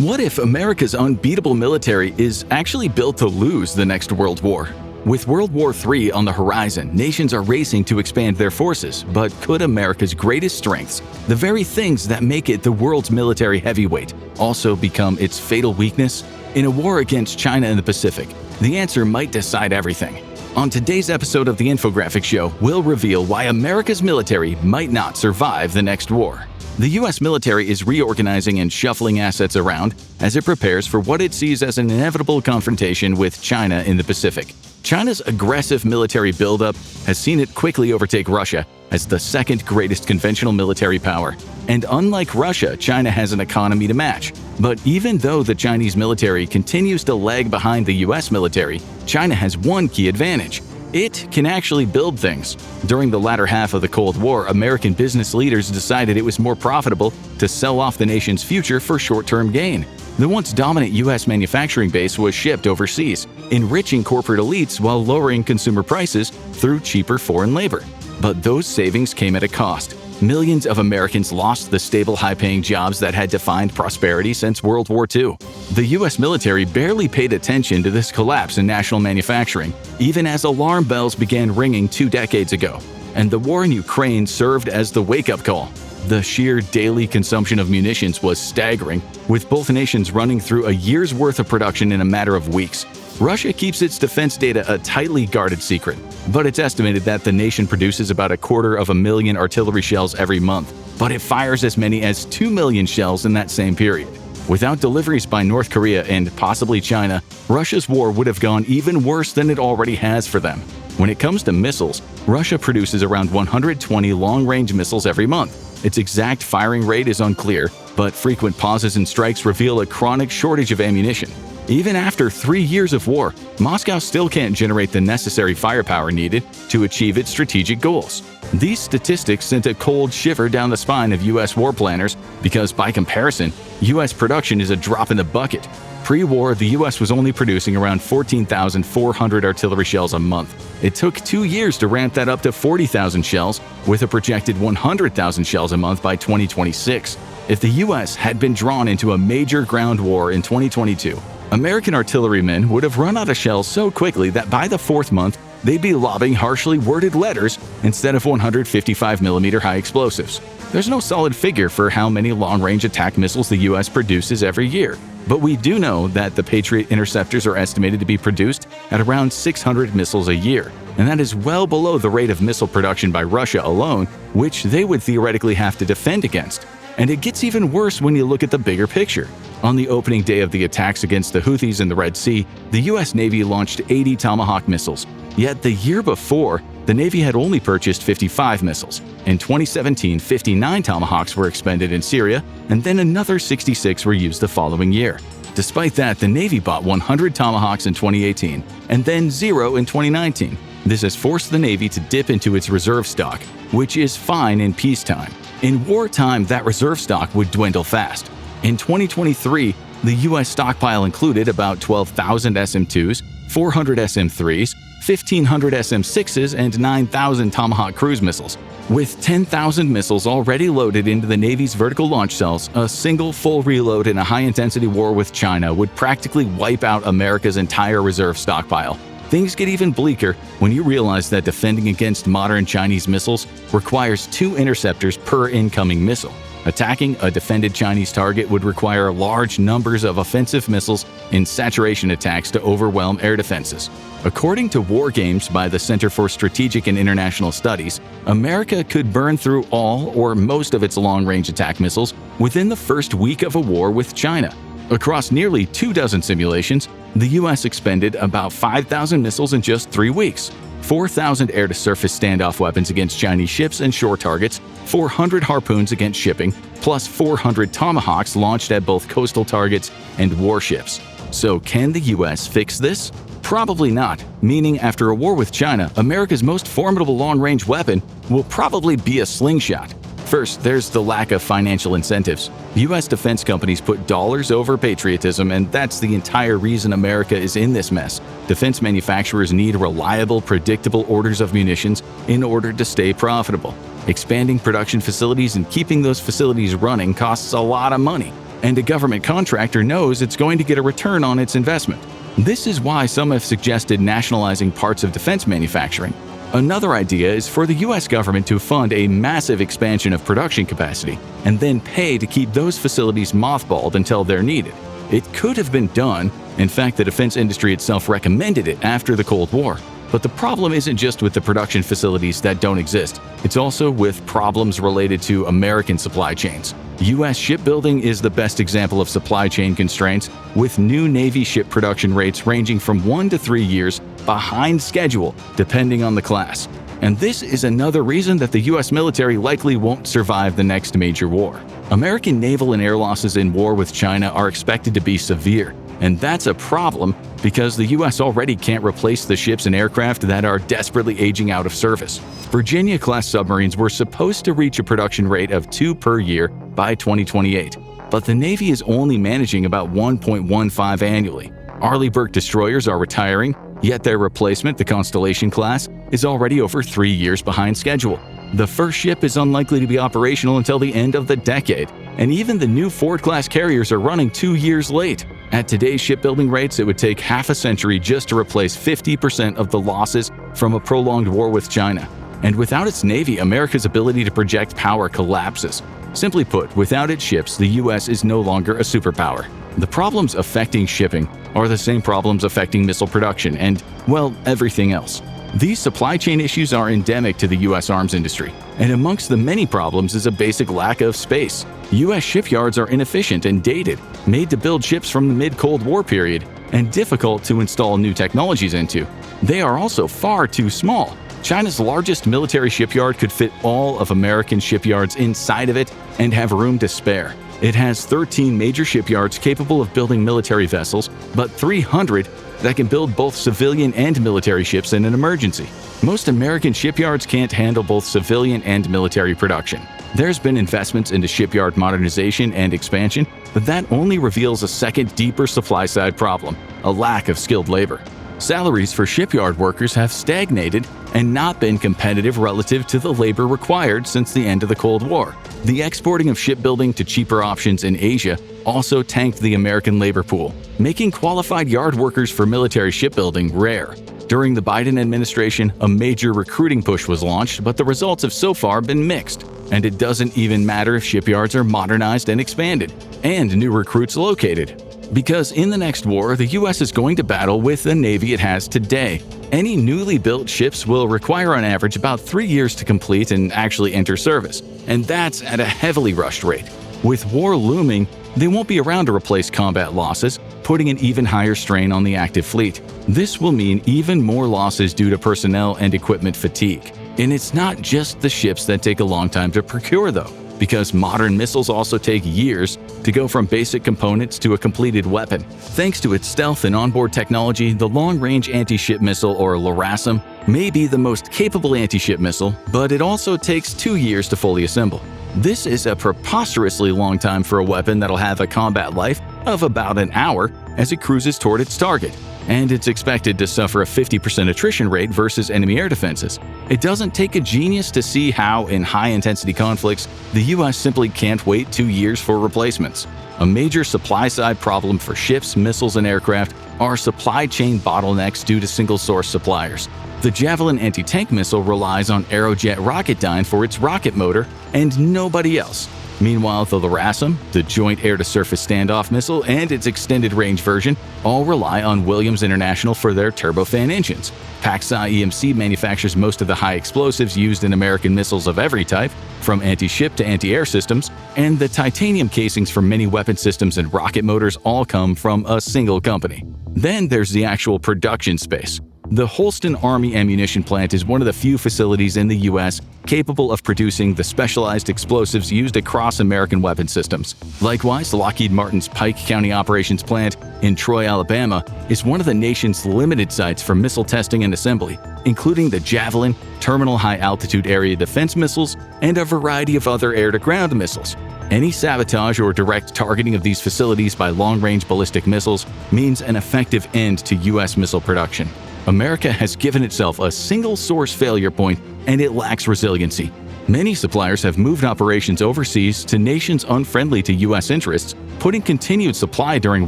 What if America's unbeatable military is actually built to lose the next World War? With World War III on the horizon, nations are racing to expand their forces, but could America's greatest strengths, the very things that make it the world's military heavyweight, also become its fatal weakness? In a war against China in the Pacific, the answer might decide everything. On today's episode of the Infographics Show, we'll reveal why America's military might not survive the next war. The U.S. military is reorganizing and shuffling assets around as it prepares for what it sees as an inevitable confrontation with China in the Pacific. China's aggressive military buildup has seen it quickly overtake Russia as the second greatest conventional military power. And unlike Russia, China has an economy to match. But even though the Chinese military continues to lag behind the U.S. military, China has one key advantage. It can actually build things. During the latter half of the Cold War, American business leaders decided it was more profitable to sell off the nation's future for short-term gain. The once dominant U.S. manufacturing base was shipped overseas, enriching corporate elites while lowering consumer prices through cheaper foreign labor. But those savings came at a cost. Millions of Americans lost the stable, high-paying jobs that had defined prosperity since World War II. The U.S. military barely paid attention to this collapse in national manufacturing, even as alarm bells began ringing 2 decades ago. And the war in Ukraine served as the wake-up call. The sheer daily consumption of munitions was staggering, with both nations running through a year's worth of production in a matter of weeks. Russia keeps its defense data a tightly guarded secret, but it's estimated that the nation produces about 250,000 artillery shells every month, but it fires as many as 2 million shells in that same period. Without deliveries by North Korea and possibly China, Russia's war would have gone even worse than it already has for them. When it comes to missiles, Russia produces around 120 long-range missiles every month. Its exact firing rate is unclear, but frequent pauses and strikes reveal a chronic shortage of ammunition. Even after 3 years of war, Moscow still can't generate the necessary firepower needed to achieve its strategic goals. These statistics sent a cold shiver down the spine of U.S. war planners because, by comparison, U.S. production is a drop in the bucket. Pre-war, the U.S. was only producing around 14,400 artillery shells a month. It took 2 years to ramp that up to 40,000 shells, with a projected 100,000 shells a month by 2026. If the U.S. had been drawn into a major ground war in 2022, American artillerymen would have run out of shells so quickly that by the 4th month, they'd be lobbing harshly worded letters instead of 155mm high explosives. There's no solid figure for how many long-range attack missiles the U.S. produces every year, but we do know that the Patriot interceptors are estimated to be produced at around 600 missiles a year, and that is well below the rate of missile production by Russia alone, which they would theoretically have to defend against. And it gets even worse when you look at the bigger picture. On the opening day of the attacks against the Houthis in the Red Sea, the U.S. Navy launched 80 Tomahawk missiles. Yet the year before, the Navy had only purchased 55 missiles. In 2017, 59 Tomahawks were expended in Syria, and then another 66 were used the following year. Despite that, the Navy bought 100 Tomahawks in 2018, and then 0 in 2019. This has forced the Navy to dip into its reserve stock, which is fine in peacetime. In wartime, that reserve stock would dwindle fast. In 2023, the U.S. stockpile included about 12,000 SM-2s, 400 SM-3s, 1,500 SM-6s, and 9,000 Tomahawk cruise missiles. With 10,000 missiles already loaded into the Navy's vertical launch cells, a single full reload in a high-intensity war with China would practically wipe out America's entire reserve stockpile. Things get even bleaker when you realize that defending against modern Chinese missiles requires 2 interceptors per incoming missile. Attacking a defended Chinese target would require large numbers of offensive missiles in saturation attacks to overwhelm air defenses. According to War Games by the Center for Strategic and International Studies, America could burn through all or most of its long-range attack missiles within the first week of a war with China. Across nearly 24 simulations, the U.S. expended about 5,000 missiles in just 3 weeks, 4,000 air-to-surface standoff weapons against Chinese ships and shore targets, 400 harpoons against shipping, plus 400 Tomahawks launched at both coastal targets and warships. So can the U.S. fix this? Probably not, meaning after a war with China, America's most formidable long-range weapon will probably be a slingshot. First, there's the lack of financial incentives. U.S. defense companies put dollars over patriotism, and that's the entire reason America is in this mess. Defense manufacturers need reliable, predictable orders of munitions in order to stay profitable. Expanding production facilities and keeping those facilities running costs a lot of money. and a government contractor knows it's going to get a return on its investment. This is why some have suggested nationalizing parts of defense manufacturing. Another idea is for the US government to fund a massive expansion of production capacity and then pay to keep those facilities mothballed until they're needed. It could have been done. In fact, the defense industry itself recommended it after the Cold War. But the problem isn't just with the production facilities that don't exist. It's also with problems related to American supply chains. U.S. shipbuilding is the best example of supply chain constraints, with new Navy ship production rates ranging from 1 to 3 years behind schedule, depending on the class. And this is another reason that the U.S. military likely won't survive the next major war. American naval and air losses in war with China are expected to be severe, and that's a problem because the U.S. already can't replace the ships and aircraft that are desperately aging out of service. Virginia-class submarines were supposed to reach a production rate of 2 per year by 2028, but the Navy is only managing about 1.15 annually. Arleigh Burke destroyers are retiring, yet their replacement, the Constellation class, is already over 3 years behind schedule. The first ship is unlikely to be operational until the end of the decade, and even the new Ford-class carriers are running 2 years late. At today's shipbuilding rates, it would take half a century just to replace 50% of the losses from a prolonged war with China. And without its Navy, America's ability to project power collapses. Simply put, without its ships, the U.S. is no longer a superpower. The problems affecting shipping are the same problems affecting missile production and, well, everything else. These supply chain issues are endemic to the U.S. arms industry, and amongst the many problems is a basic lack of space. U.S. shipyards are inefficient and dated, made to build ships from the mid-Cold War period, and difficult to install new technologies into. They are also far too small. China's largest military shipyard could fit all of American shipyards inside of it and have room to spare. It has 13 major shipyards capable of building military vessels, but 300 that can build both civilian and military ships in an emergency. Most American shipyards can't handle both civilian and military production. There's been investments into shipyard modernization and expansion, but that only reveals a second, deeper supply-side problem: a lack of skilled labor. Salaries for shipyard workers have stagnated and not been competitive relative to the labor required since the end of the Cold War. The exporting of shipbuilding to cheaper options in Asia also tanked the American labor pool, making qualified yard workers for military shipbuilding rare. During the Biden administration, a major recruiting push was launched, but the results have so far been mixed. And it doesn't even matter if shipyards are modernized and expanded, and new recruits located. Because in the next war, the U.S. is going to battle with the Navy it has today. Any newly built ships will require on average about 3 years to complete and actually enter service, and that's at a heavily rushed rate. With war looming, they won't be around to replace combat losses, putting an even higher strain on the active fleet. This will mean even more losses due to personnel and equipment fatigue. And it's not just the ships that take a long time to procure, though, because modern missiles also take years to go from basic components to a completed weapon. Thanks to its stealth and onboard technology, the Long-Range Anti-Ship Missile, or LRASM, may be the most capable anti-ship missile, but it also takes 2 years to fully assemble. This is a preposterously long time for a weapon that'll have a combat life of about an hour as it cruises toward its target, and it's expected to suffer a 50% attrition rate versus enemy air defenses. It doesn't take a genius to see how, in high-intensity conflicts, the U.S. simply can't wait 2 years for replacements. A major supply-side problem for ships, missiles, and aircraft are supply chain bottlenecks due to single-source suppliers. The Javelin anti-tank missile relies on Aerojet Rocketdyne for its rocket motor and nobody else. Meanwhile, the LRASM, the Joint Air-to-Surface Standoff Missile, and its extended-range version all rely on Williams International for their turbofan engines. PacSci EMC manufactures most of the high explosives used in American missiles of every type, from anti-ship to anti-air systems, and the titanium casings for many weapon systems and rocket motors all come from a single company. Then there's the actual production space. The Holston Army Ammunition Plant is one of the few facilities in the U.S. capable of producing the specialized explosives used across American weapon systems. Likewise, Lockheed Martin's Pike County Operations Plant in Troy, Alabama, is one of the nation's limited sites for missile testing and assembly, including the Javelin, Terminal High Altitude Area Defense missiles, and a variety of other air-to-ground missiles. Any sabotage or direct targeting of these facilities by long-range ballistic missiles means an effective end to U.S. missile production. America has given itself a single-source failure point, and it lacks resiliency. Many suppliers have moved operations overseas to nations unfriendly to U.S. interests, putting continued supply during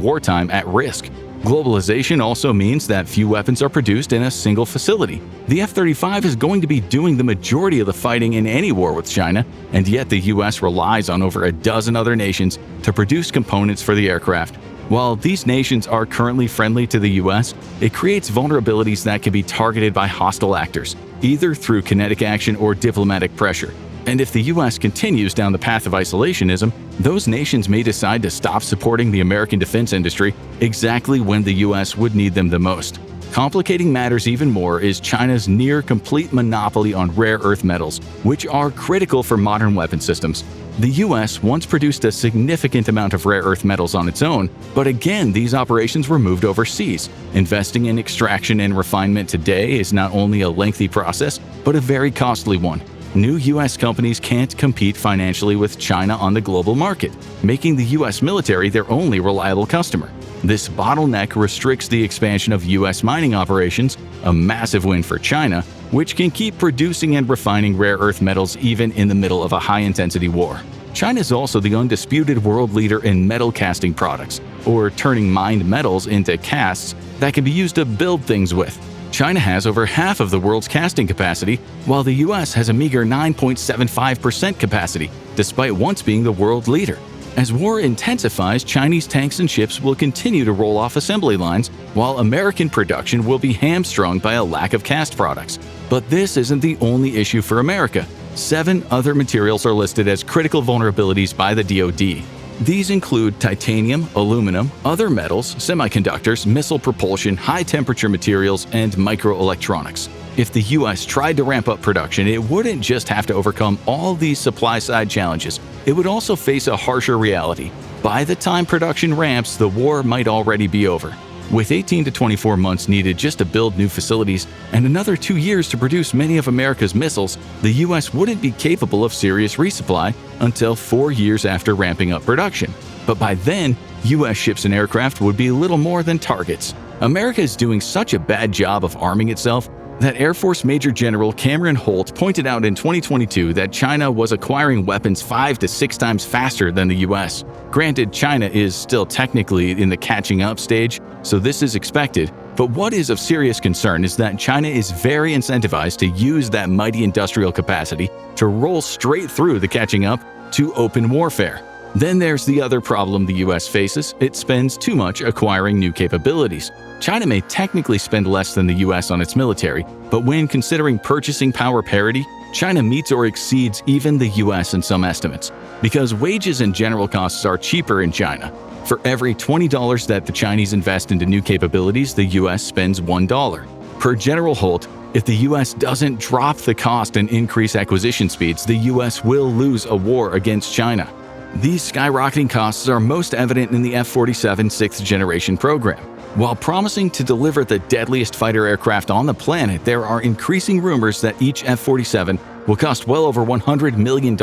wartime at risk. Globalization also means that few weapons are produced in a single facility. The F-35 is going to be doing the majority of the fighting in any war with China, and yet the U.S. relies on over a dozen other nations to produce components for the aircraft. While these nations are currently friendly to the U.S., it creates vulnerabilities that can be targeted by hostile actors, either through kinetic action or diplomatic pressure. And if the U.S. continues down the path of isolationism, those nations may decide to stop supporting the American defense industry exactly when the U.S. would need them the most. Complicating matters even more is China's near-complete monopoly on rare earth metals, which are critical for modern weapon systems. The U.S. once produced a significant amount of rare earth metals on its own, but again these operations were moved overseas. Investing in extraction and refinement today is not only a lengthy process, but a very costly one. New U.S. companies can't compete financially with China on the global market, making the U.S. military their only reliable customer. This bottleneck restricts the expansion of U.S. mining operations, a massive win for China, which can keep producing and refining rare earth metals even in the middle of a high-intensity war. China is also the undisputed world leader in metal casting products, or turning mined metals into casts that can be used to build things with. China has over half of the world's casting capacity, while the U.S. has a meager 9.75% capacity, despite once being the world leader. As war intensifies, Chinese tanks and ships will continue to roll off assembly lines, while American production will be hamstrung by a lack of cast products. But this isn't the only issue for America. 7 other materials are listed as critical vulnerabilities by the DoD. These include titanium, aluminum, other metals, semiconductors, missile propulsion, high-temperature materials, and microelectronics. If the U.S. tried to ramp up production, it wouldn't just have to overcome all these supply-side challenges. It would also face a harsher reality. By the time production ramps, the war might already be over. With 18 to 24 months needed just to build new facilities and another 2 years to produce many of America's missiles, the U.S. wouldn't be capable of serious resupply until 4 years after ramping up production. But by then, U.S. ships and aircraft would be little more than targets. America is doing such a bad job of arming itself that Air Force Major General Cameron Holt pointed out in 2022 that China was acquiring weapons 5 to 6 times faster than the U.S. Granted, China is still technically in the catching up stage, so this is expected, but what is of serious concern is that China is very incentivized to use that mighty industrial capacity to roll straight through the catching up to open warfare. Then there's the other problem the U.S. faces: it spends too much acquiring new capabilities. China may technically spend less than the U.S. on its military, but when considering purchasing power parity, China meets or exceeds even the U.S. in some estimates, because wages and general costs are cheaper in China. For every $20 that the Chinese invest into new capabilities, the U.S. spends $1. Per General Holt, if the U.S. doesn't drop the cost and increase acquisition speeds, the U.S. will lose a war against China. These skyrocketing costs are most evident in the F-47 6th-generation program. While promising to deliver the deadliest fighter aircraft on the planet, there are increasing rumors that each F-47 will cost well over $100 million.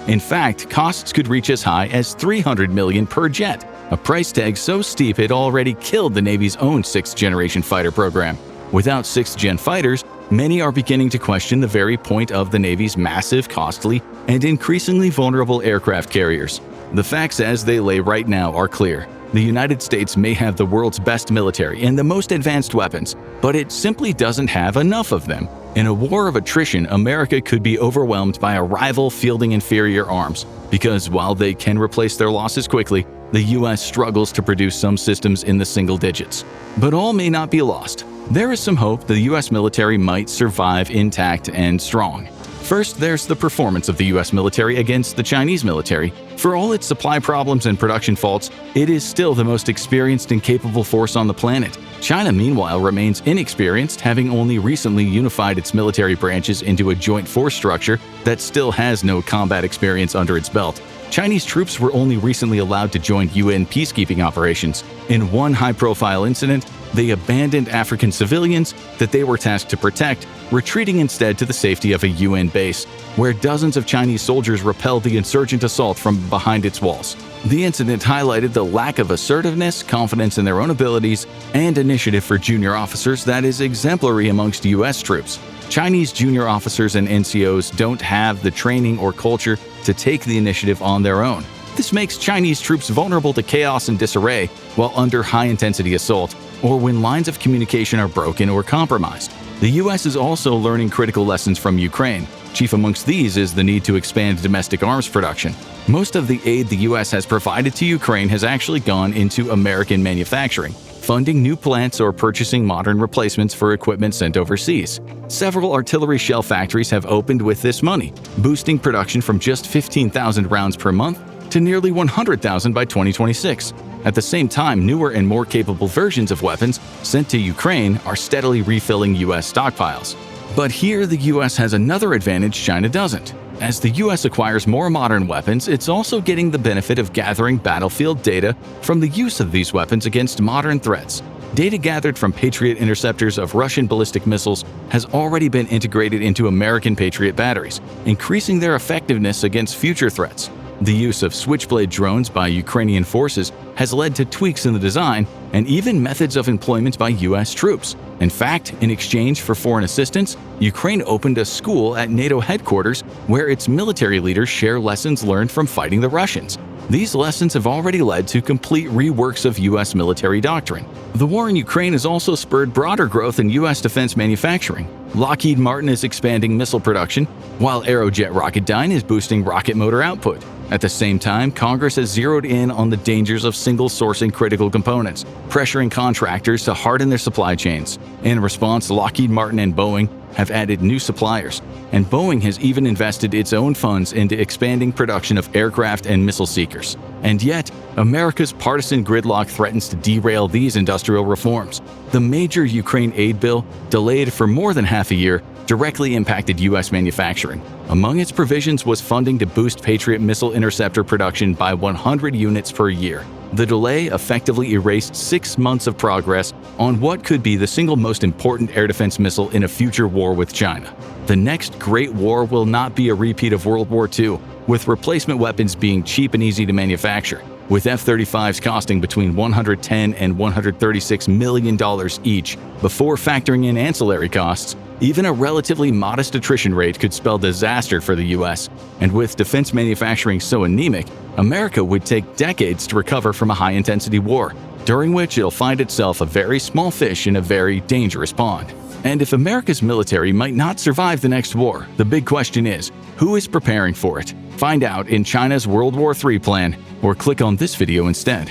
In fact, costs could reach as high as $300 million per jet, a price tag so steep it already killed the Navy's own 6th-generation fighter program. Without 6th-gen fighters, many are beginning to question the very point of the Navy's massive, costly, and increasingly vulnerable aircraft carriers. The facts as they lay right now are clear. The United States may have the world's best military and the most advanced weapons, but it simply doesn't have enough of them. In a war of attrition, America could be overwhelmed by a rival fielding inferior arms, because while they can replace their losses quickly, the U.S. struggles to produce some systems in the single digits. But all may not be lost. There is some hope the U.S. military might survive intact and strong. First, there's the performance of the U.S. military against the Chinese military. For all its supply problems and production faults, it is still the most experienced and capable force on the planet. China, meanwhile, remains inexperienced, having only recently unified its military branches into a joint force structure that still has no combat experience under its belt. Chinese troops were only recently allowed to join UN peacekeeping operations. In one high-profile incident, they abandoned African civilians that they were tasked to protect, retreating instead to the safety of a UN base, where dozens of Chinese soldiers repelled the insurgent assault from behind its walls. The incident highlighted the lack of assertiveness, confidence in their own abilities, and initiative for junior officers that is exemplary amongst U.S. troops. Chinese junior officers and NCOs don't have the training or culture to take the initiative on their own. This makes Chinese troops vulnerable to chaos and disarray while under high-intensity assault, or when lines of communication are broken or compromised. The U.S. is also learning critical lessons from Ukraine. Chief amongst these is the need to expand domestic arms production. Most of the aid the U.S. has provided to Ukraine has actually gone into American manufacturing, funding new plants or purchasing modern replacements for equipment sent overseas. Several artillery shell factories have opened with this money, boosting production from just 15,000 rounds per month to nearly 100,000 by 2026. At the same time, newer and more capable versions of weapons sent to Ukraine are steadily refilling U.S. stockpiles. But here the U.S. has another advantage China doesn't. As the U.S. acquires more modern weapons, it's also getting the benefit of gathering battlefield data from the use of these weapons against modern threats. Data gathered from Patriot interceptors of Russian ballistic missiles has already been integrated into American Patriot batteries, increasing their effectiveness against future threats. The use of Switchblade drones by Ukrainian forces has led to tweaks in the design and even methods of employment by U.S. troops. In fact, in exchange for foreign assistance, Ukraine opened a school at NATO headquarters where its military leaders share lessons learned from fighting the Russians. These lessons have already led to complete reworks of U.S. military doctrine. The war in Ukraine has also spurred broader growth in U.S. defense manufacturing. Lockheed Martin is expanding missile production, while Aerojet Rocketdyne is boosting rocket motor output. At the same time, Congress has zeroed in on the dangers of single-sourcing critical components, pressuring contractors to harden their supply chains. In response, Lockheed Martin and Boeing have added new suppliers, and Boeing has even invested its own funds into expanding production of aircraft and missile seekers. And yet, America's partisan gridlock threatens to derail these industrial reforms. The major Ukraine aid bill, delayed for more than half a year, directly impacted U.S. manufacturing. Among its provisions was funding to boost Patriot missile interceptor production by 100 units per year. The delay effectively erased 6 months of progress on what could be the single most important air defense missile in a future war with China. The next Great War will not be a repeat of World War II, with replacement weapons being cheap and easy to manufacture, with F-35s costing between $110 and $136 million each. Before factoring in ancillary costs, even a relatively modest attrition rate could spell disaster for the U.S., and with defense manufacturing so anemic, America would take decades to recover from a high-intensity war, during which it'll find itself a very small fish in a very dangerous pond. And if America's military might not survive the next war, the big question is, who is preparing for it? Find out in China's World War III plan, or click on this video instead.